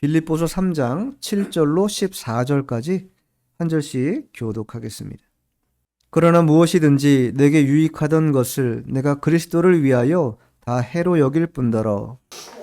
빌립보서 3장 7절로 14절까지 한 절씩 교독하겠습니다. 그러나 무엇이든지 내게 유익하던 것을 내가 그리스도를 위하여 다 해로 여길 뿐더러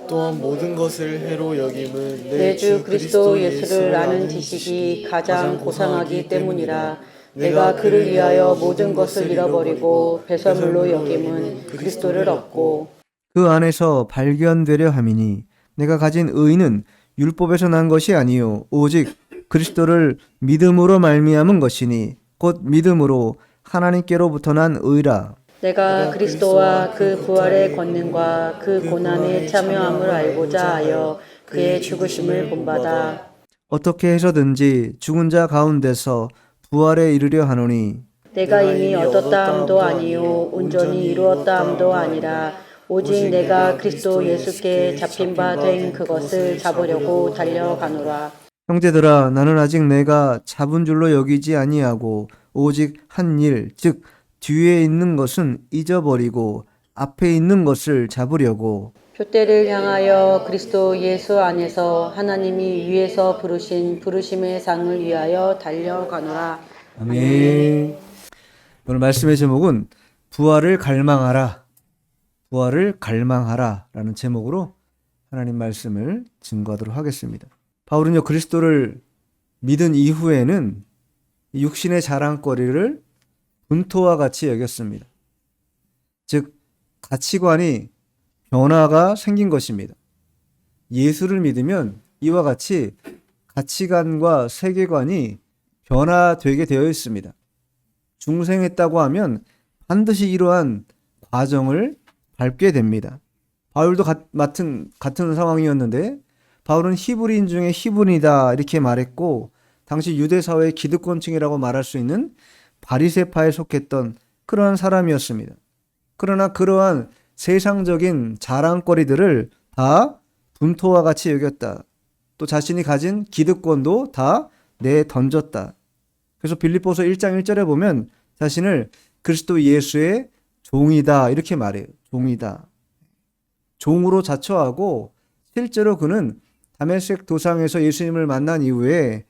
또한 모든 것을 해로 여김은 내 주 그리스도 예수를 아는 지식이 가장 고상하기 때문이라. 내가 그를 위하여 모든 것을 잃어버리고 배설물로 여김은 그리스도를 얻고 그 안에서 발견되려 함이니 내가 가진 의는 율법에서 난 것이 아니요 오직 그리스도를 믿음으로 말미암은 것이니 곧 믿음으로 하나님께로부터 난 의라. 내가 그리스도와 그 부활의 권능과 그 고난에 참여함을 알고자 하여 그의 죽으심을 본받아 어떻게 해서든지 죽은 자 가운데서 부활에 이르려 하노니 내가 이미 얻었다 함도 아니요 온전히 이루었다 함도 아니라 오직 내가 그리스도 예수께 잡힌 바 된 그것을 잡으려고 달려가노라. 형제들아 나는 아직 내가 잡은 줄로 여기지 아니하고 오직 한 일 즉 뒤에 있는 것은 잊어버리고 앞에 있는 것을 잡으려고 표대를 향하여 그리스도 예수 안에서 하나님이 위에서 부르신 부르심의 상을 위하여 달려가노라. 아멘. 오늘 말씀의 제목은 부활을 갈망하라. 부활을 갈망하라 라는 제목으로 하나님 말씀을 증거하도록 하겠습니다. 바울은요 그리스도를 믿은 이후에는 육신의 자랑거리를 분토와 같이 여겼습니다. 즉 가치관이 변화가 생긴 것입니다. 예수를 믿으면 이와 같이 가치관과 세계관이 변화되게 되어 있습니다. 중생했다고 하면 반드시 이러한 과정을 밟게 됩니다. 바울도 같은 상황이었는데 바울은 히브리인 중에 히브리다 이렇게 말했고 당시 유대 사회의 기득권층이라고 말할 수 있는 바리새파에 속했던 그러한 사람이었습니다. 그러나 그러한 세상적인 자랑거리들을 다 분토와 같이 여겼다. 또 자신이 가진 기득권도 다 내던졌다. 그래서 빌립보서 1장 1절에 보면 자신을 그리스도 예수의 종이다 이렇게 말해요. 종이다. 종으로 자처하고 실제로 그는 다메섹 도상에서 예수님을 만난 이후에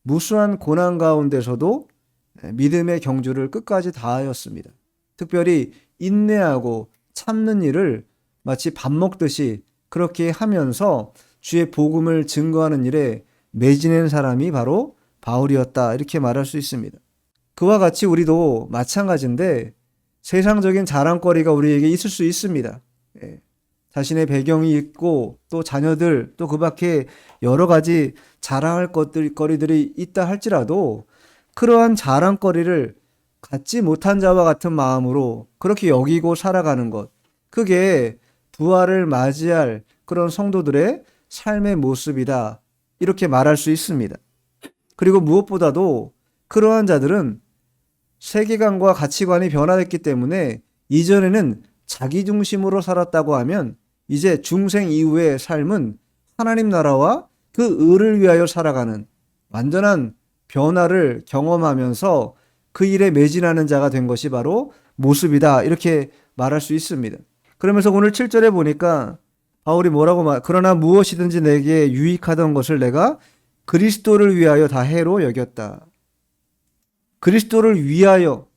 무수한 고난 가운데서도 믿음의 경주를 끝까지 다하였습니다. 특별히 인내하고 참는 일을 마치 밥 먹듯이 그렇게 하면서 주의 복음을 증거하는 일에 매진한 사람이 바로 바울이었다 이렇게 말할 수 있습니다. 그와 같이 우리도 마찬가지인데 세상적인 자랑거리가 우리에게 있을 수 있습니다. 자신의 배경이 있고 또 자녀들 또 그 밖에 여러 가지 자랑할 거리들이 있다 할지라도 그러한 자랑거리를 갖지 못한 자와 같은 마음으로 그렇게 여기고 살아가는 것, 그게 부활을 맞이할 그런 성도들의 삶의 모습이다 이렇게 말할 수 있습니다. 그리고 무엇보다도 그러한 자들은 세계관과 가치관이 변화됐기 때문에 이전에는 자기 중심으로 살았다고 하면 이제 중생 이후의 삶은 하나님 나라와 그 의를 위하여 살아가는 완전한 변화를 경험하면서 그 일에 매진하는 자가 된 것이 바로 모습이다 이렇게 말할 수 있습니다. 그러면서 오늘 7절에 보니까 바울이 그러나 무엇이든지 내게 유익하던 것을 내가 그리스도를 위하여 다 해로 여겼다. 그리스도를 위하여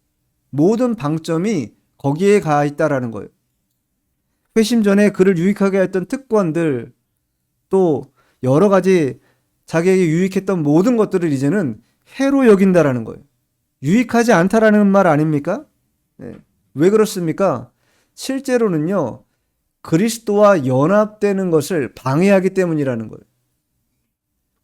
모든 방점이 거기에 가 있다라는 거예요. 회심 전에 그를 유익하게 했던 특권들 또 여러 가지 자기에게 유익했던 모든 것들을 이제는 해로 여긴다라는 거예요. 유익하지 않다라는 말 아닙니까? 네. 왜 그렇습니까? 실제로는요 그리스도와 연합되는 것을 방해하기 때문이라는 거예요.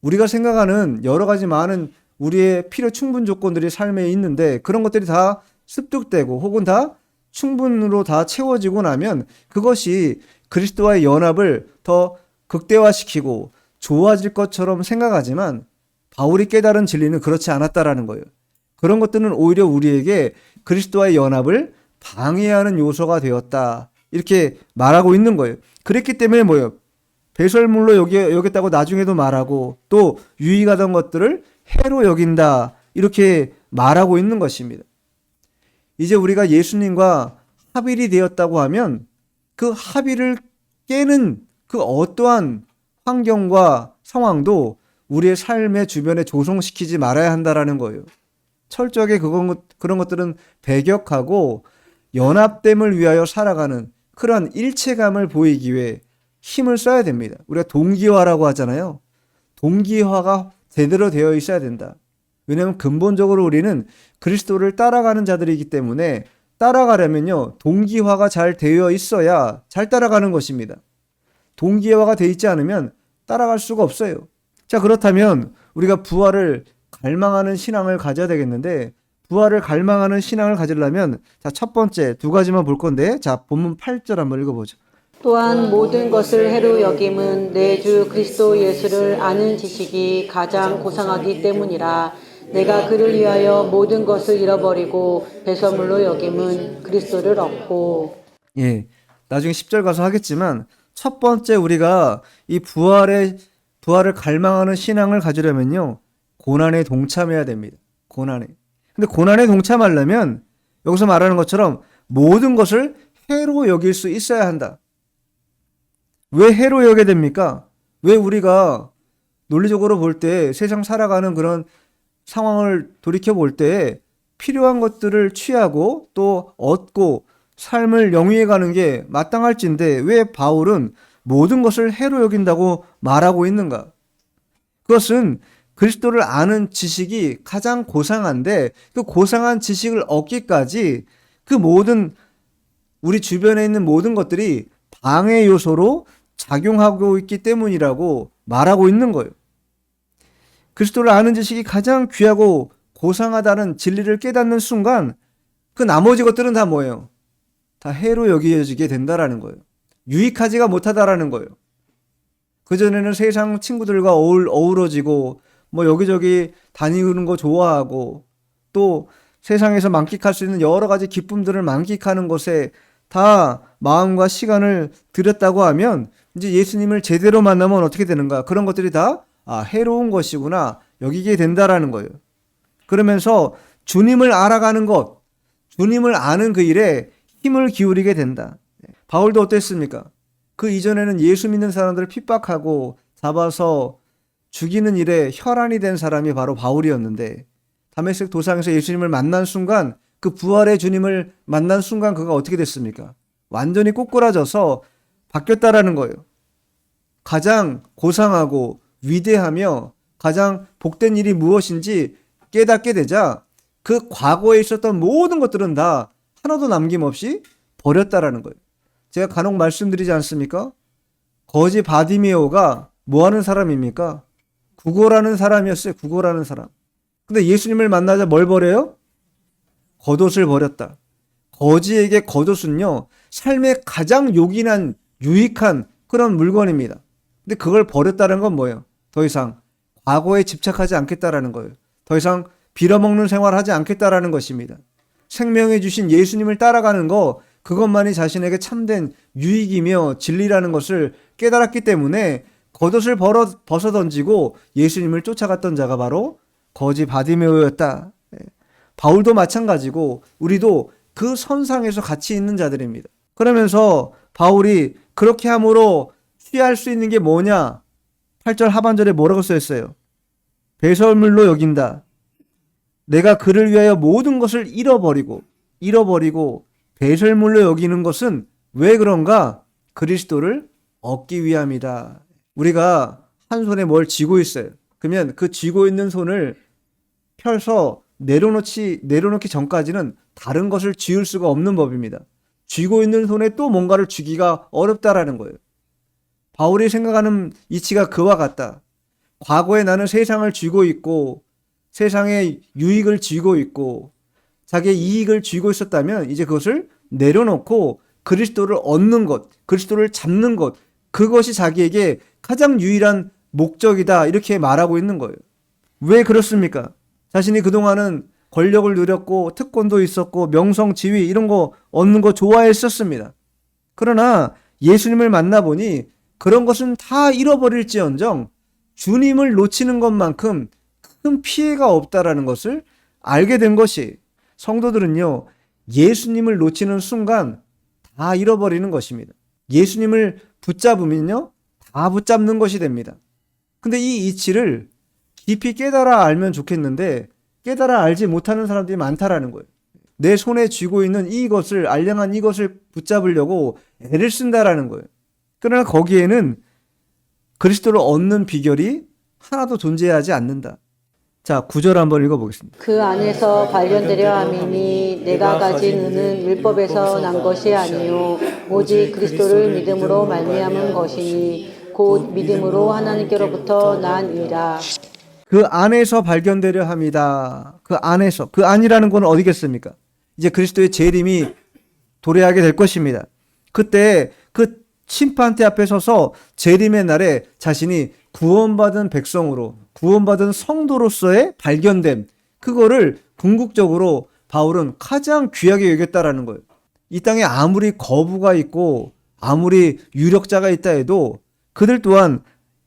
우리가 생각하는 여러 가지 많은 우리의 필요 충분 조건들이 삶에 있는데 그런 것들이 다 습득되고 혹은 다 충분으로 다 채워지고 나면 그것이 그리스도와의 연합을 더 극대화시키고 좋아질 것처럼 생각하지만 바울이 깨달은 진리는 그렇지 않았다라는 거예요. 그런 것들은 오히려 우리에게 그리스도와의 연합을 방해하는 요소가 되었다 이렇게 말하고 있는 거예요. 그랬기 때문에 뭐예요? 배설물로 여겼다고 나중에도 말하고 또 유익하던 것들을 해로 여긴다 이렇게 말하고 있는 것입니다. 이제 우리가 예수님과 합일이 되었다고 하면 그 합의를 깨는 그 어떠한 환경과 상황도 우리의 삶의 주변에 조성시키지 말아야 한다라는 거예요. 철저하게 그런 것들은 배격하고 연합됨을 위하여 살아가는 그러한 일체감을 보이기 위해 힘을 써야 됩니다. 우리가 동기화라고 하잖아요. 동기화가 제대로 되어 있어야 된다. 왜냐하면 근본적으로 우리는 그리스도를 따라가는 자들이기 때문에 따라가려면요, 동기화가 잘 되어 있어야 잘 따라가는 것입니다. 동기화가 되어 있지 않으면 따라갈 수가 없어요. 자, 그렇다면 우리가 부활을 갈망하는 신앙을 가져야 되겠는데, 부활을 갈망하는 신앙을 가지려면, 자, 첫 번째 두 가지만 볼 건데, 자, 본문 8절 한번 읽어보죠. 또한 모든 것을 해로 여김은 내 주 그리스도 예수를 아는 지식이 가장 고상하기 때문이라. 내가 그를 위하여 모든 것을 잃어버리고 배설물로 여김은 그리스도를 얻고. 예, 나중에 10절 가서 하겠지만, 첫 번째 우리가 이 부활을 갈망하는 신앙을 가지려면요, 고난에 동참해야 됩니다. 고난에. 근데 고난에 동참하려면 여기서 말하는 것처럼 모든 것을 해로 여길 수 있어야 한다. 왜 해로 여겨야 됩니까? 왜 우리가 논리적으로 볼 때 세상 살아가는 그런 상황을 돌이켜 볼 때 필요한 것들을 취하고 또 얻고 삶을 영위해 가는 게 마땅할진데 왜 바울은 모든 것을 해로 여긴다고 말하고 있는가? 그것은 그리스도를 아는 지식이 가장 고상한데 그 고상한 지식을 얻기까지 그 모든 우리 주변에 있는 모든 것들이 방해 요소로 작용하고 있기 때문이라고 말하고 있는 거예요. 그리스도를 아는 지식이 가장 귀하고 고상하다는 진리를 깨닫는 순간 그 나머지 것들은 다 뭐예요? 다 해로 여겨지게 된다라는 거예요. 유익하지가 못하다라는 거예요. 그전에는 세상 친구들과 어우러지고 뭐 여기저기 다니는 거 좋아하고 또 세상에서 만끽할 수 있는 여러 가지 기쁨들을 만끽하는 것에 다 마음과 시간을 들였다고 하면 이제 예수님을 제대로 만나면 어떻게 되는가? 그런 것들이 다 해로운 것이구나 여기게 된다라는 거예요. 그러면서 주님을 알아가는 것, 주님을 아는 그 일에 힘을 기울이게 된다. 바울도 어땠습니까? 그 이전에는 예수 믿는 사람들을 핍박하고 잡아서 죽이는 일에 혈안이 된 사람이 바로 바울이었는데 다메섹 도상에서 예수님을 만난 순간 그 부활의 주님을 만난 순간 그가 어떻게 됐습니까? 완전히 꼬꾸라져서 바뀌었다라는 거예요. 가장 고상하고 위대하며 가장 복된 일이 무엇인지 깨닫게 되자 그 과거에 있었던 모든 것들은 다 하나도 남김없이 버렸다라는 거예요. 제가 간혹 말씀드리지 않습니까? 거지 바디메오가 뭐 하는 사람입니까? 구걸하는 사람이었어요. 구걸하는 사람. 근데 예수님을 만나자 뭘 버려요? 겉옷을 버렸다. 거지에게 겉옷은요, 삶의 가장 요긴한, 유익한 그런 물건입니다. 근데 그걸 버렸다는 건 뭐예요? 더 이상 과거에 집착하지 않겠다라는 거예요. 더 이상 빌어먹는 생활하지 않겠다라는 것입니다. 생명해 주신 예수님을 따라가는 거, 그것만이 자신에게 참된 유익이며 진리라는 것을 깨달았기 때문에 겉옷을 벗어던지고 예수님을 쫓아갔던 자가 바로 거지 바디메오였다. 바울도 마찬가지고 우리도 그 선상에서 같이 있는 자들입니다. 그러면서 바울이 그렇게 함으로 취할 수 있는 게 뭐냐? 8절 하반절에 뭐라고 써있어요? 배설물로 여긴다. 내가 그를 위하여 모든 것을 잃어버리고 배설물로 여기는 것은 왜 그런가? 그리스도를 얻기 위함이다. 우리가 한 손에 뭘 쥐고 있어요. 그러면 그 쥐고 있는 손을 펴서 내려놓기 전까지는 다른 것을 쥐을 수가 없는 법입니다. 쥐고 있는 손에 또 뭔가를 쥐기가 어렵다라는 거예요. 바울이 생각하는 이치가 그와 같다. 과거에 나는 세상을 쥐고 있고 세상의 유익을 쥐고 있고 자기의 이익을 쥐고 있었다면 이제 그것을 내려놓고 그리스도를 얻는 것, 그리스도를 잡는 것, 그것이 자기에게 가장 유일한 목적이다 이렇게 말하고 있는 거예요. 왜 그렇습니까? 자신이 그동안은 권력을 누렸고 특권도 있었고 명성, 지위 이런 거 얻는 거 좋아했었습니다. 그러나 예수님을 만나보니 그런 것은 다 잃어버릴지언정 주님을 놓치는 것만큼 큰 피해가 없다라는 것을 알게 된 것이 성도들은요, 예수님을 놓치는 순간 다 잃어버리는 것입니다. 예수님을 붙잡으면요, 다 붙잡는 것이 됩니다. 근데 이 이치를 깊이 깨달아 알면 좋겠는데 깨달아 알지 못하는 사람들이 많다라는 거예요. 내 손에 쥐고 있는 이것을, 알량한 이것을 붙잡으려고 애를 쓴다라는 거예요. 그러나 거기에는 그리스도를 얻는 비결이 하나도 존재하지 않는다. 자, 9절 한번 읽어보겠습니다. 그 안에서 발견되려 함이니 내가 가진 은은 율법에서 난 것이 아니요 오직 그리스도를 믿음으로 말미암은 것이니 곧 믿음으로 하나님께로부터 난 이라. 그 안에서 발견되려 합니다. 그 안에서. 그 안이라는 건 어디겠습니까? 이제 그리스도의 재림이 도래하게 될 것입니다. 그때 그 심판대 앞에 서서 재림의 날에 자신이 구원받은 백성으로, 구원받은 성도로서의 발견됨, 그거를 궁극적으로 바울은 가장 귀하게 여겼다라는 거예요. 이 땅에 아무리 거부가 있고 아무리 유력자가 있다 해도 그들 또한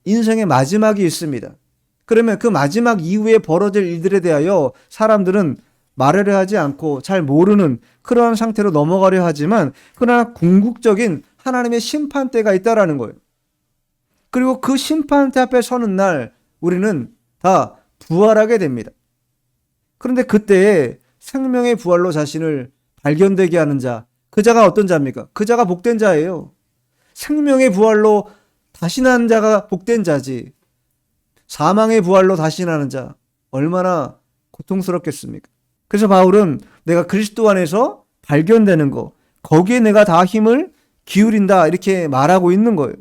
인생의 마지막이 있습니다. 그러면 그 마지막 이후에 벌어질 일들에 대하여 사람들은 말하려 하지 않고 잘 모르는 그러한 상태로 넘어가려 하지만 그러나 궁극적인 하나님의 심판대가 있다라는 거예요. 그리고 그 심판대 앞에 서는 날 우리는 다 부활하게 됩니다. 그런데 그때에 생명의 부활로 자신을 발견되게 하는 자, 그 자가 어떤 자입니까? 그 자가 복된 자예요. 생명의 부활로 다시 난 자가 복된 자지. 사망의 부활로 다시 나는 자, 얼마나 고통스럽겠습니까? 그래서 바울은 내가 그리스도 안에서 발견되는 거, 거기에 내가 다 힘을 기울인다 이렇게 말하고 있는 거예요.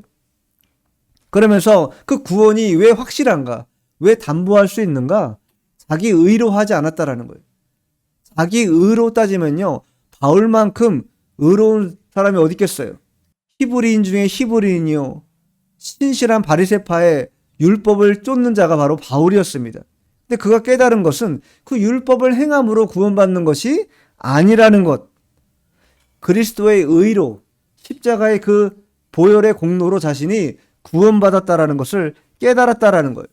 그러면서 그 구원이 왜 확실한가? 왜 담보할 수 있는가? 자기 의로 하지 않았다라는 거예요. 자기 의로 따지면요, 바울만큼 의로운 사람이 어디 있겠어요? 히브리인 중에 히브리인이요, 신실한 바리새파의 율법을 쫓는 자가 바로 바울이었습니다. 근데 그가 깨달은 것은 그 율법을 행함으로 구원받는 것이 아니라는 것. 그리스도의 의로, 십자가의 그 보혈의 공로로 자신이 구원받았다라는 것을 깨달았다라는 거예요.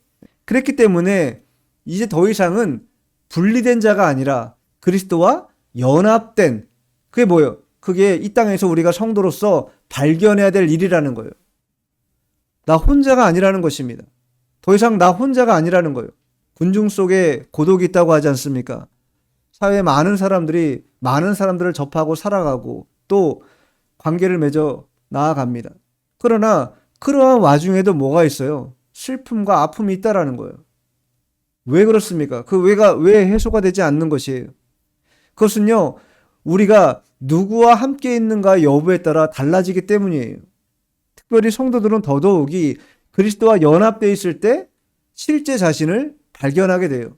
그랬기 때문에 이제 더 이상은 분리된 자가 아니라 그리스도와 연합된, 그게 뭐예요? 그게 이 땅에서 우리가 성도로서 발견해야 될 일이라는 거예요. 나 혼자가 아니라는 것입니다. 더 이상 나 혼자가 아니라는 거예요. 군중 속에 고독이 있다고 하지 않습니까? 사회에 많은 사람들을 접하고 살아가고 또 관계를 맺어 나아갑니다. 그러나 그러한 와중에도 뭐가 있어요? 슬픔과 아픔이 있다라는 거예요. 왜 그렇습니까? 왜 해소가 되지 않는 것이에요? 그것은요, 우리가 누구와 함께 있는가 여부에 따라 달라지기 때문이에요. 특별히 성도들은 더더욱이 그리스도와 연합되어 있을 때 실제 자신을 발견하게 돼요.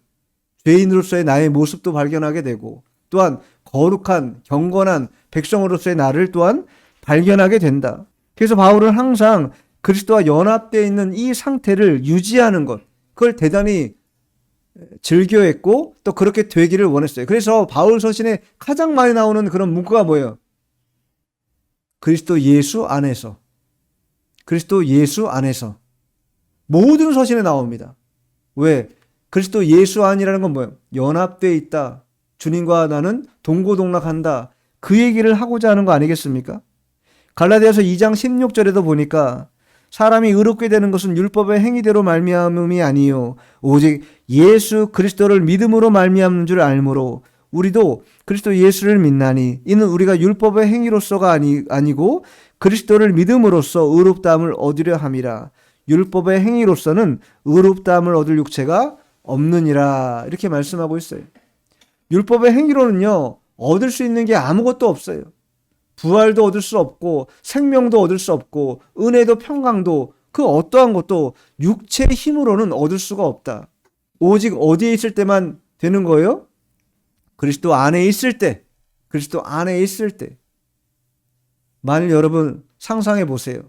죄인으로서의 나의 모습도 발견하게 되고 또한 거룩한 경건한 백성으로서의 나를 또한 발견하게 된다. 그래서 바울은 항상 그리스도와 연합되어 있는 이 상태를 유지하는 것, 그걸 대단히 즐겨했고 또 그렇게 되기를 원했어요. 그래서 바울 서신에 가장 많이 나오는 그런 문구가 뭐예요? 그리스도 예수 안에서. 그리스도 예수 안에서. 모든 서신에 나옵니다. 왜? 그리스도 예수 안이라는 건 뭐예요? 연합되어 있다. 주님과 나는 동고동락한다. 그 얘기를 하고자 하는 거 아니겠습니까? 갈라디아서 2장 16절에도 보니까 사람이 의롭게 되는 것은 율법의 행위대로 말미암음이 아니요 오직 예수 그리스도를 믿음으로 말미암는 줄 알므로 우리도 그리스도 예수를 믿나니 이는 우리가 율법의 행위로서가 아니고 그리스도를 믿음으로써 의롭다함을 얻으려 함이라. 율법의 행위로서는 의롭다함을 얻을 육체가 없느니라. 이렇게 말씀하고 있어요. 율법의 행위로는요, 얻을 수 있는 게 아무것도 없어요. 부활도 얻을 수 없고 생명도 얻을 수 없고 은혜도 평강도 그 어떠한 것도 육체의 힘으로는 얻을 수가 없다. 오직 어디에 있을 때만 되는 거예요? 그리스도 안에 있을 때. 그리스도 안에 있을 때. 만일 여러분 상상해 보세요.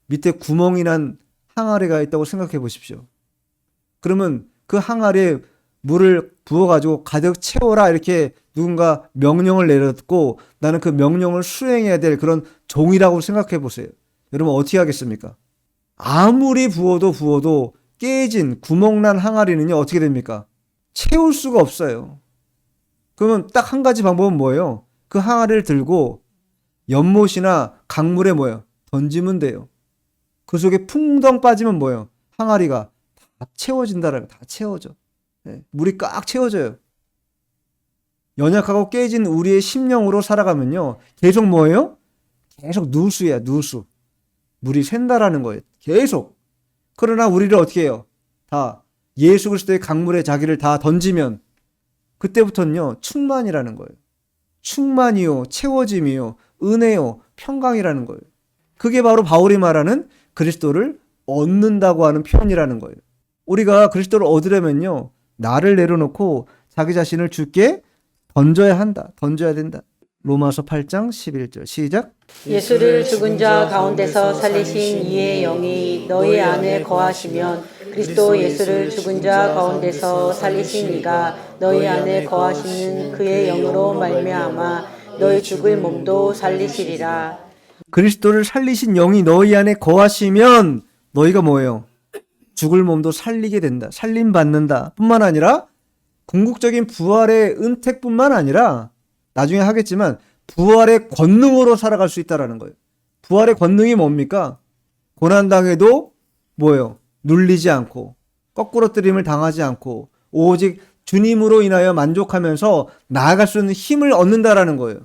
밑에 구멍이 난 항아리가 있다고 생각해 보십시오. 그러면 그 항아리에 물을 부어가지고 가득 채워라 이렇게 누군가 명령을 내렸고 나는 그 명령을 수행해야 될 그런 종이라고 생각해 보세요. 여러분 어떻게 하겠습니까? 아무리 부어도 깨진 구멍난 항아리는요 어떻게 됩니까? 채울 수가 없어요. 그러면 딱 한 가지 방법은 뭐예요? 그 항아리를 들고 연못이나 강물에 뭐예요? 던지면 돼요. 그 속에 풍덩 빠지면 뭐예요? 항아리가 다 채워진다라면 다 채워져. 예, 물이 꽉 채워져요. 연약하고 깨진 우리의 심령으로 살아가면요. 계속 뭐예요? 계속 누수야, 누수. 물이 샌다라는 거예요. 계속. 그러나 우리를 어떻게 해요? 다 예수 그리스도의 강물에 자기를 다 던지면 그때부터는요. 충만이라는 거예요. 충만이요, 채워짐이요, 은혜요, 평강이라는 거예요. 그게 바로 바울이 말하는 그리스도를 얻는다고 하는 표현이라는 거예요. 우리가 그리스도를 얻으려면요. 나를 내려놓고 자기 자신을 주께 던져야 한다. 던져야 된다. 로마서 8장 11절 시작. 예수를 죽은 자 가운데서 살리신 이의 영이 너희 안에 거하시면 그리스도 예수를 죽은 자 가운데서 살리신 이가 너희 안에 거하시는 그의 영으로 말미암아 너희 죽을 몸도 살리시리라. 그리스도를 살리신 영이 너희 안에 거하시면 너희가 뭐예요? 죽을 몸도 살리게 된다. 살림받는다. 뿐만 아니라 궁극적인 부활의 은택뿐만 아니라 나중에 하겠지만 부활의 권능으로 살아갈 수 있다라는 거예요. 부활의 권능이 뭡니까? 고난당해도 뭐예요? 눌리지 않고 거꾸로뜨림을 당하지 않고 오직 주님으로 인하여 만족하면서 나아갈 수 있는 힘을 얻는다라는 거예요.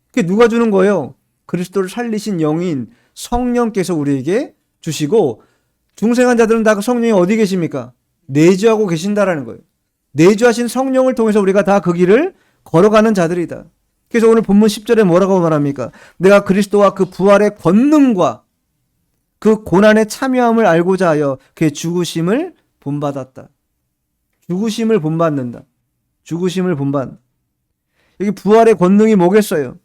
그게 누가 주는 거예요? 그리스도를 살리신 영인 성령께서 우리에게 주시고 중생한 자들은 다 그 성령이 어디 계십니까? 내주하고 계신다라는 거예요. 내주하신 성령을 통해서 우리가 다 그 길을 걸어가는 자들이다. 그래서 오늘 본문 10절에 뭐라고 말합니까? 내가 그리스도와 그 부활의 권능과 그 고난에 참여함을 알고자 하여 그의 죽으심을 본받았다. 죽으심을 본받는다. 죽으심을 본받는다. 여기 부활의 권능이 뭐겠어요?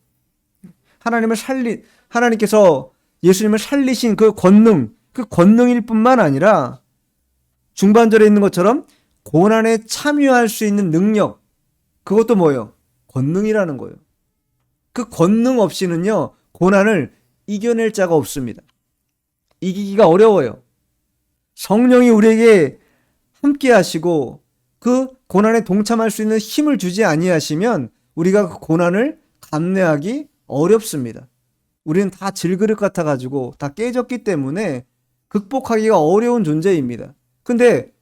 하나님께서 예수님을 살리신 그 권능일 뿐만 아니라 중반절에 있는 것처럼 고난에 참여할 수 있는 능력, 그것도 뭐예요? 권능이라는 거예요. 그 권능 없이는요, 고난을 이겨낼 자가 없습니다. 이기기가 어려워요. 성령이 우리에게 함께 하시고 그 고난에 동참할 수 있는 힘을 주지 아니하시면 우리가 그 고난을 감내하기 어렵습니다. 우리는 다 질그릇 같아가지고 다 깨졌기 때문에 극복하기가 어려운 존재입니다. 근데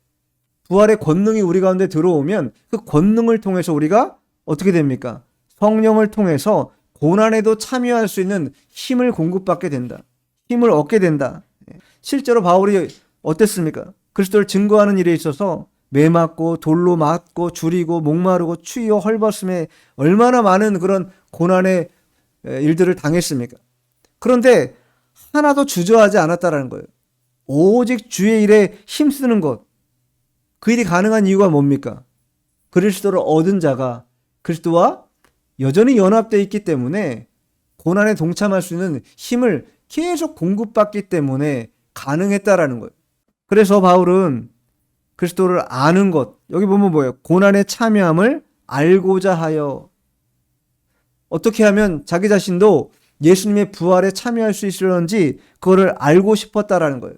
부활의 권능이 우리 가운데 들어오면 그 권능을 통해서 우리가 어떻게 됩니까? 성령을 통해서 고난에도 참여할 수 있는 힘을 공급받게 된다. 힘을 얻게 된다. 실제로 바울이 어땠습니까? 그리스도를 증거하는 일에 있어서 매맞고 돌로 맞고 줄이고 목마르고 추위와 헐벗음에 얼마나 많은 그런 고난의 일들을 당했습니까? 그런데 하나도 주저하지 않았다라는 거예요. 오직 주의 일에 힘쓰는 것. 그 일이 가능한 이유가 뭡니까? 그리스도를 얻은 자가 그리스도와 여전히 연합되어 있기 때문에 고난에 동참할 수 있는 힘을 계속 공급받기 때문에 가능했다라는 거예요. 그래서 바울은 그리스도를 아는 것, 여기 보면 뭐예요? 고난에 참여함을 알고자 하여. 어떻게 하면 자기 자신도 예수님의 부활에 참여할 수 있을런지 그거를 알고 싶었다라는 거예요.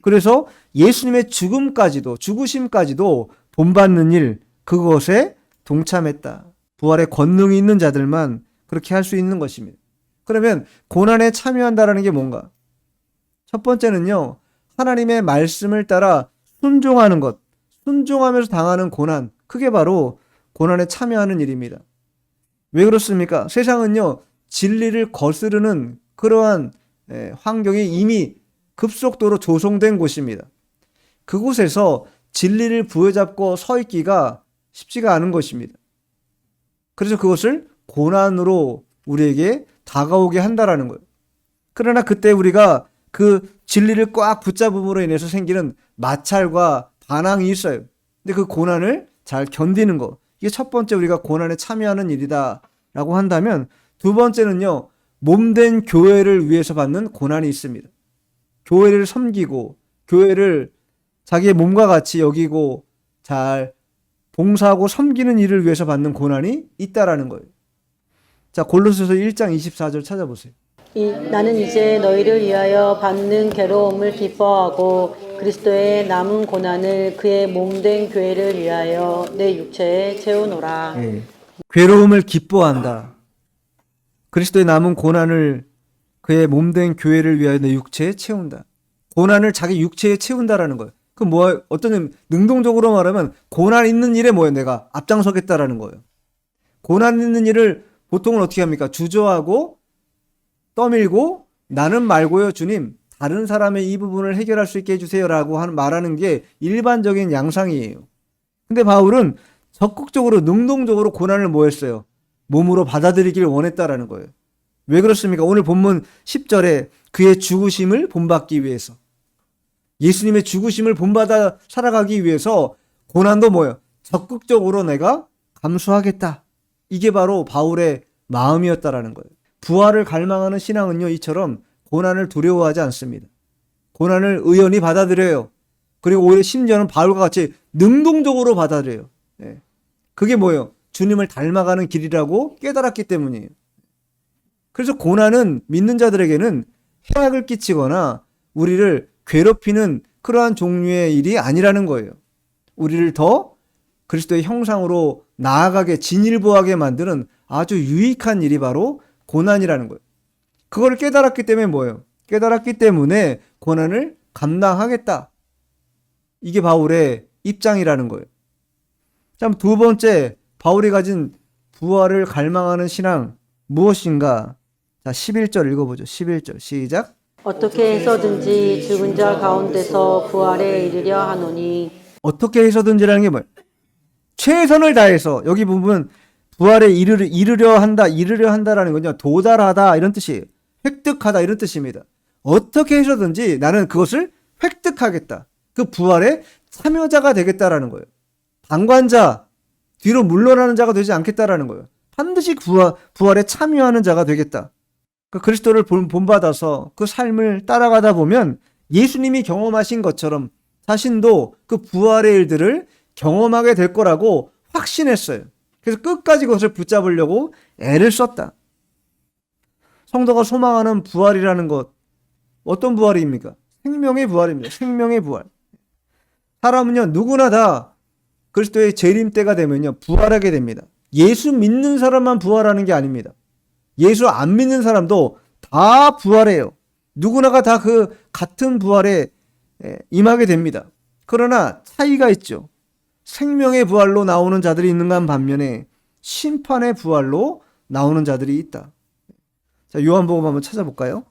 그래서 예수님의 죽으심까지도 본받는 일, 그것에 동참했다. 부활의 권능이 있는 자들만 그렇게 할 수 있는 것입니다. 그러면 고난에 참여한다라는 게 뭔가? 첫 번째는요, 하나님의 말씀을 따라 순종하는 것, 순종하면서 당하는 고난, 그게 바로 고난에 참여하는 일입니다. 왜 그렇습니까? 세상은요, 진리를 거스르는 그러한 환경이 이미 급속도로 조성된 곳입니다. 그곳에서 진리를 부여잡고 서 있기가 쉽지가 않은 것입니다. 그래서 그것을 고난으로 우리에게 다가오게 한다라는 거예요. 그러나 그때 우리가 그 진리를 꽉 붙잡음으로 인해서 생기는 마찰과 반항이 있어요. 근데 그 고난을 잘 견디는 것, 이게 첫 번째 우리가 고난에 참여하는 일이다라고 한다면, 두 번째는요, 몸된 교회를 위해서 받는 고난이 있습니다. 교회를 섬기고 교회를 자기의 몸과 같이 여기고 잘 봉사하고 섬기는 일을 위해서 받는 고난이 있다라는 거예요. 자, 골로새서 1장 24절 찾아보세요. 나는 이제 너희를 위하여 받는 괴로움을 기뻐하고 그리스도의 남은 고난을 그의 몸된 교회를 위하여 내 육체에 채우노라. 괴로움을 기뻐한다. 그리스도의 남은 고난을 그의 몸된 교회를 위하여 내 육체에 채운다. 고난을 자기 육체에 채운다라는 거예요. 그 뭐 어떤 능동적으로 말하면 고난 있는 일에 뭐예요? 내가 앞장서겠다라는 거예요. 고난 있는 일을 보통은 어떻게 합니까? 주저하고 떠밀고 나는 말고요, 주님. 다른 사람의 이 부분을 해결할 수 있게 해주세요라고 말하는 게 일반적인 양상이에요. 근데 바울은 적극적으로 능동적으로 고난을 뭐 했어요? 몸으로 받아들이기를 원했다라는 거예요. 왜 그렇습니까? 오늘 본문 10절에 그의 죽으심을 본받기 위해서, 예수님의 죽으심을 본받아 살아가기 위해서 고난도 뭐예요? 적극적으로 내가 감수하겠다. 이게 바로 바울의 마음이었다라는 거예요. 부활을 갈망하는 신앙은요, 이처럼 고난을 두려워하지 않습니다. 고난을 의연히 받아들여요. 그리고 오히려 심지어는 바울과 같이 능동적으로 받아들여요. 예. 그게 뭐예요? 주님을 닮아가는 길이라고 깨달았기 때문이에요. 그래서 고난은 믿는 자들에게는 해악을 끼치거나 우리를 괴롭히는 그러한 종류의 일이 아니라는 거예요. 우리를 더 그리스도의 형상으로 나아가게 진일보하게 만드는 아주 유익한 일이 바로 고난이라는 거예요. 그걸 깨달았기 때문에 뭐예요? 깨달았기 때문에 고난을 감당하겠다. 이게 바울의 입장이라는 거예요. 자, 두 번째, 바울이 가진 부활을 갈망하는 신앙 무엇인가? 자, 11절 읽어보죠. 11절 시작. 어떻게 해서든지 죽은 자 가운데서 부활에 이르려 하노니. 어떻게 해서든지라는 게 뭐예요? 최선을 다해서. 여기 보면 부활에 이르려 한다라는 건요, 도달하다 이런 뜻이에요. 획득하다 이런 뜻입니다. 어떻게 해서든지 나는 그것을 획득하겠다. 그 부활에 참여자가 되겠다라는 거예요. 방관자, 뒤로 물러나는 자가 되지 않겠다라는 거예요. 반드시 부활에 참여하는 자가 되겠다. 그 그리스도를 본받아서 그 삶을 따라가다 보면 예수님이 경험하신 것처럼 자신도 그 부활의 일들을 경험하게 될 거라고 확신했어요. 그래서 끝까지 그것을 붙잡으려고 애를 썼다. 성도가 소망하는 부활이라는 것, 어떤 부활입니까? 생명의 부활입니다. 생명의 부활. 사람은요, 누구나 다 그리스도의 재림 때가 되면요, 부활하게 됩니다. 예수 믿는 사람만 부활하는 게 아닙니다. 예수 안 믿는 사람도 다 부활해요. 누구나가 다 그 같은 부활에 임하게 됩니다. 그러나 차이가 있죠. 생명의 부활로 나오는 자들이 있는가 반면에 심판의 부활로 나오는 자들이 있다. 자, 요한복음 한번 찾아볼까요?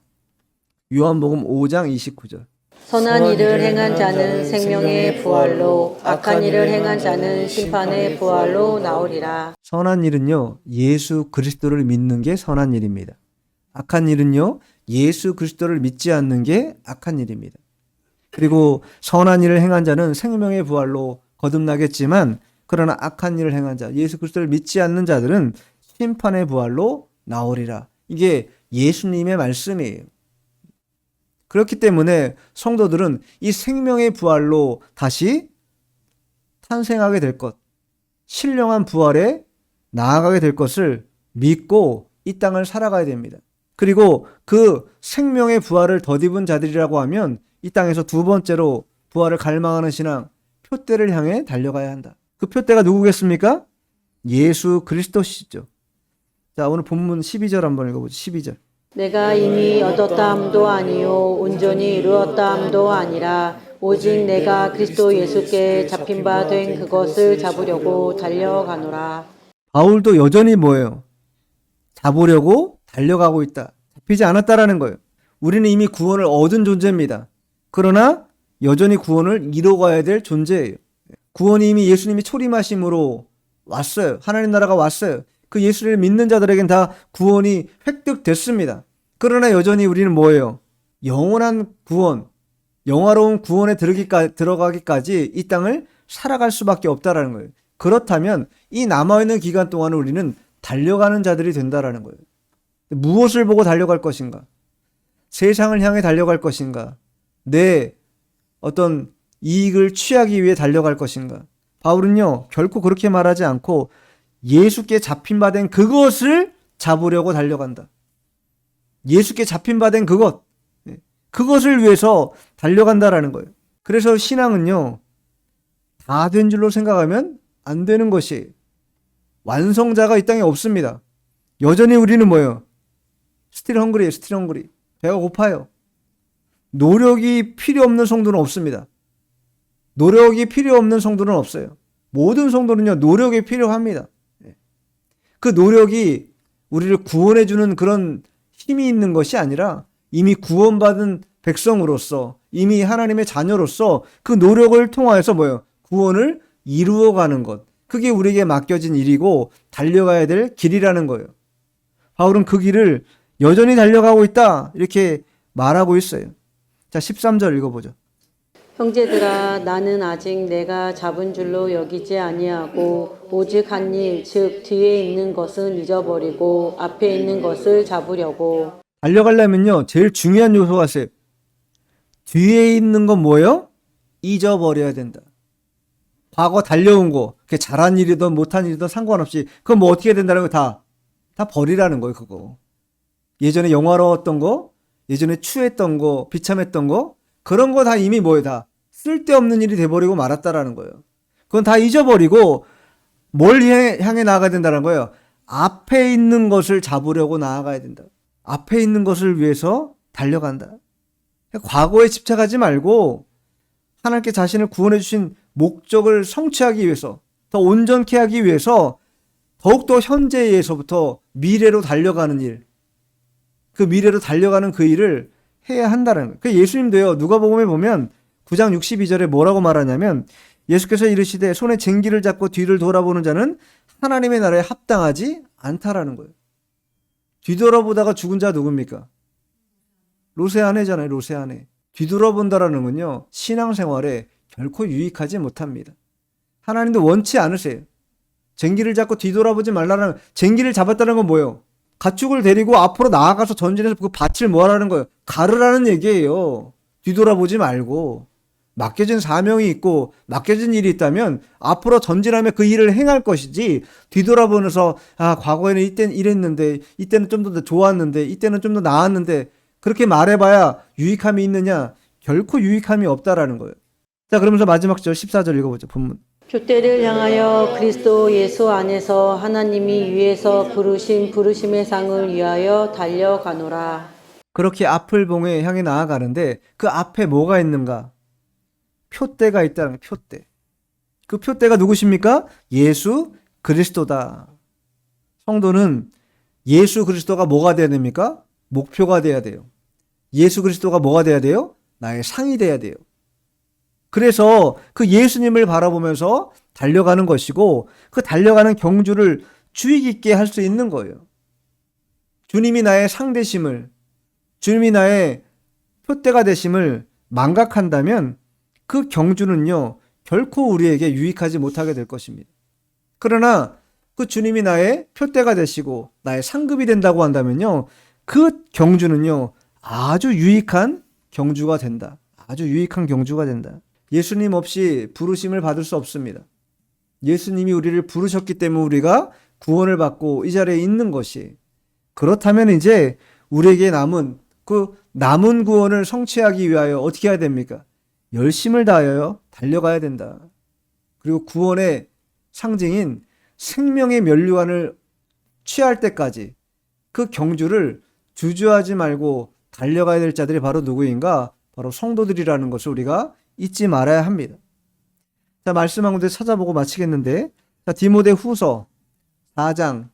요한복음 5장 29절. 선한 일을 행한 자는 생명의 부활로, 악한 일을 행한 자는 심판의 부활로 나오리라. 선한 일은요, 예수 그리스도를 믿는 게 선한 일입니다. 악한 일은요, 예수 그리스도를 믿지 않는 게 악한 일입니다. 그리고 선한 일을 행한 자는 생명의 부활로 거듭나겠지만, 그러나 악한 일을 행한 자, 예수 그리스도를 믿지 않는 자들은 심판의 부활로 나오리라. 이게 예수님의 말씀이에요. 그렇기 때문에 성도들은 이 생명의 부활로 다시 탄생하게 될 것, 신령한 부활에 나아가게 될 것을 믿고 이 땅을 살아가야 됩니다. 그리고 그 생명의 부활을 덧입은 자들이라고 하면 이 땅에서 두 번째로 부활을 갈망하는 신앙, 표대를 향해 달려가야 한다. 그 표대가 누구겠습니까? 예수 그리스도시죠. 자, 오늘 본문 12절 한번 읽어보죠. 12절. 내가 이미 얻었다 함도 아니요 온전히 이루었다 함도 아니라 오직 내가 그리스도 예수께 잡힌 바 된 그것을 잡으려고 달려가노라. 바울도 여전히 뭐예요? 잡으려고 달려가고 있다. 잡히지 않았다라는 거예요. 우리는 이미 구원을 얻은 존재입니다. 그러나 여전히 구원을 이뤄가야 될 존재예요. 구원이 이미 예수님이 초림하심으로 왔어요. 하나님 나라가 왔어요. 그 예수를 믿는 자들에겐 다 구원이 획득됐습니다. 그러나 여전히 우리는 뭐예요? 영원한 구원, 영화로운 구원에 들어가기까지 이 땅을 살아갈 수밖에 없다라는 거예요. 그렇다면 이 남아있는 기간 동안은 우리는 달려가는 자들이 된다라는 거예요. 무엇을 보고 달려갈 것인가? 세상을 향해 달려갈 것인가? 내 어떤 이익을 취하기 위해 달려갈 것인가? 바울은요, 결코 그렇게 말하지 않고 예수께 잡힌 바 된 그것을 잡으려고 달려간다. 예수께 잡힌 바 된 그것, 그것을 위해서 달려간다라는 거예요. 그래서 신앙은요, 다 된 줄로 생각하면 안 되는 것이 완성자가 이 땅에 없습니다. 여전히 우리는 뭐예요? 스틸 헝그리예요. 스틸 헝그리. 배가 고파요. 노력이 필요 없는 성도는 없습니다. 노력이 필요 없는 성도는 없어요. 모든 성도는요, 노력이 필요합니다. 그 노력이 우리를 구원해주는 그런 힘이 있는 것이 아니라 이미 구원받은 백성으로서, 이미 하나님의 자녀로서 그 노력을 통하여서 뭐예요? 구원을 이루어가는 것. 그게 우리에게 맡겨진 일이고 달려가야 될 길이라는 거예요. 바울은 그 길을 여전히 달려가고 있다, 이렇게 말하고 있어요. 자, 13절 읽어보죠. 형제들아 나는 아직 내가 잡은 줄로 여기지 아니하고 오직 한 일 즉 뒤에 있는 것은 잊어버리고 앞에 있는 것을 잡으려고. 달려가려면요, 제일 중요한 요소가 있어요. 뒤에 있는 건 뭐예요? 잊어버려야 된다. 과거 달려온 거, 그게 잘한 일이든 못한 일이든 상관없이 그건 뭐 어떻게 된다는 거 다 버리라는 거예요. 그거 예전에 영화로웠던 거, 예전에 추했던 거, 비참했던 거, 그런 거 다 이미 뭐예요? 다 쓸데없는 일이 돼버리고 말았다라는 거예요. 그건 다 잊어버리고 뭘 향해 나아가야 된다는 거예요. 앞에 있는 것을 잡으려고 나아가야 된다. 앞에 있는 것을 위해서 달려간다. 과거에 집착하지 말고 하나님께 자신을 구원해 주신 목적을 성취하기 위해서, 더 온전케 하기 위해서 더욱더 현재에서부터 미래로 달려가는 일, 그 미래로 달려가는 그 일을 해야 한다는 거예요. 그 예수님도요, 누가복음에 보면 9장 62절에 뭐라고 말하냐면 예수께서 이르시되 손에 쟁기를 잡고 뒤를 돌아보는 자는 하나님의 나라에 합당하지 않다라는 거예요. 뒤돌아보다가 죽은 자 누굽니까? 롯의 아내잖아요. 롯의 아내. 뒤돌아본다라는 건요, 신앙생활에 결코 유익하지 못합니다. 하나님도 원치 않으세요. 쟁기를 잡고 뒤돌아보지 말라는, 쟁기를 잡았다는 건 뭐예요? 가축을 데리고 앞으로 나아가서 전진해서 그 밭을 뭐 하라는 거예요? 가르라는 얘기예요. 뒤돌아보지 말고. 맡겨진 사명이 있고 맡겨진 일이 있다면 앞으로 전진하며 그 일을 행할 것이지, 뒤돌아보면서 과거에는 이때는 이랬는데, 이때는 좀 더 좋았는데, 이때는 좀 더 나았는데, 그렇게 말해봐야 유익함이 있느냐? 결코 유익함이 없다라는 거예요. 자, 그러면서 마지막 절 14절 읽어보죠. 본문. 족대를 향하여 그리스도 예수 안에서 하나님이 위에서 부르신 부르심의 상을 위하여 달려가노라. 그렇게 앞을 향해 나아가는데 그 앞에 뭐가 있는가? 표대가 있다는 거예요. 표대. 그 표대가 누구십니까? 예수 그리스도다. 성도는 예수 그리스도가 뭐가 돼야 됩니까? 목표가 돼야 돼요. 예수 그리스도가 뭐가 돼야 돼요? 나의 상이 돼야 돼요. 그래서 그 예수님을 바라보면서 달려가는 것이고, 그 달려가는 경주를 주의 깊게 할 수 있는 거예요. 주님이 나의 상 되심을, 주님이 나의 표대가 되심을 망각한다면 그 경주는요, 결코 우리에게 유익하지 못하게 될 것입니다. 그러나 그 주님이 나의 표대가 되시고 나의 상급이 된다고 한다면요, 그 경주는요, 아주 유익한 경주가 된다. 아주 유익한 경주가 된다. 예수님 없이 부르심을 받을 수 없습니다. 예수님이 우리를 부르셨기 때문에 우리가 구원을 받고 이 자리에 있는 것이. 그렇다면 이제 우리에게 남은 구원을 성취하기 위하여 어떻게 해야 됩니까? 열심을 다하여 달려가야 된다. 그리고 구원의 상징인 생명의 면류관을 취할 때까지 그 경주를 주저하지 말고 달려가야 될 자들이 바로 누구인가? 바로 성도들이라는 것을 우리가 잊지 말아야 합니다. 자, 말씀 한 군데 찾아보고 마치겠는데, 자, 디모데 후서 4장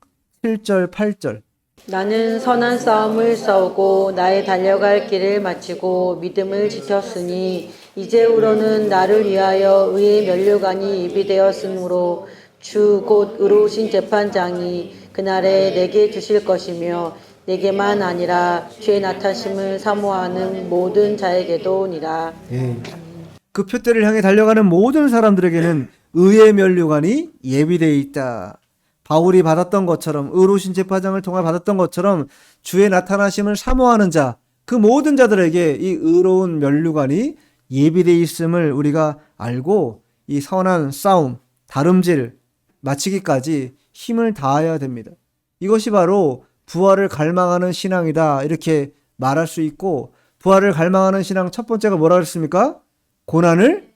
7절 8절. 나는 선한 싸움을 싸우고 나의 달려갈 길을 마치고 믿음을 지켰으니 이제후로는 나를 위하여 의의 면류관이 예비되었으므로 주 곧 의로우신 재판장이 그날에 내게 주실 것이며 내게만 아니라 주의 나타심을 사모하는 모든 자에게도니라. 예. 그 표대를 향해 달려가는 모든 사람들에게는 의의 면류관이 예비되어 있다. 바울이 받았던 것처럼, 의로우신 재판장을 통해 받았던 것처럼 주의 나타나심을 사모하는 자, 그 모든 자들에게 이 의로운 면류관이 예비되어 있음을 우리가 알고 이 선한 싸움, 다름질 마치기까지 힘을 다해야 됩니다. 이것이 바로 부활을 갈망하는 신앙이다, 이렇게 말할 수 있고, 부활을 갈망하는 신앙 첫 번째가 뭐라 그랬습니까? 고난을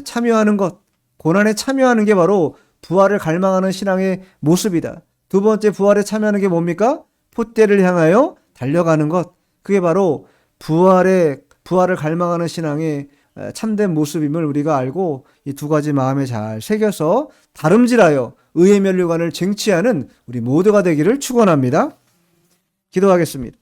참여하는 것. 고난에 참여하는 게 바로 부활을 갈망하는 신앙의 모습이다. 두 번째, 부활에 참여하는 게 뭡니까? 표대를 향하여 달려가는 것. 그게 바로 부활을 부활을 갈망하는 신앙의 참된 모습임을 우리가 알고 이 두 가지 마음에 잘 새겨서 다름질하여 의의 면류관을 쟁취하는 우리 모두가 되기를 축원합니다. 기도하겠습니다.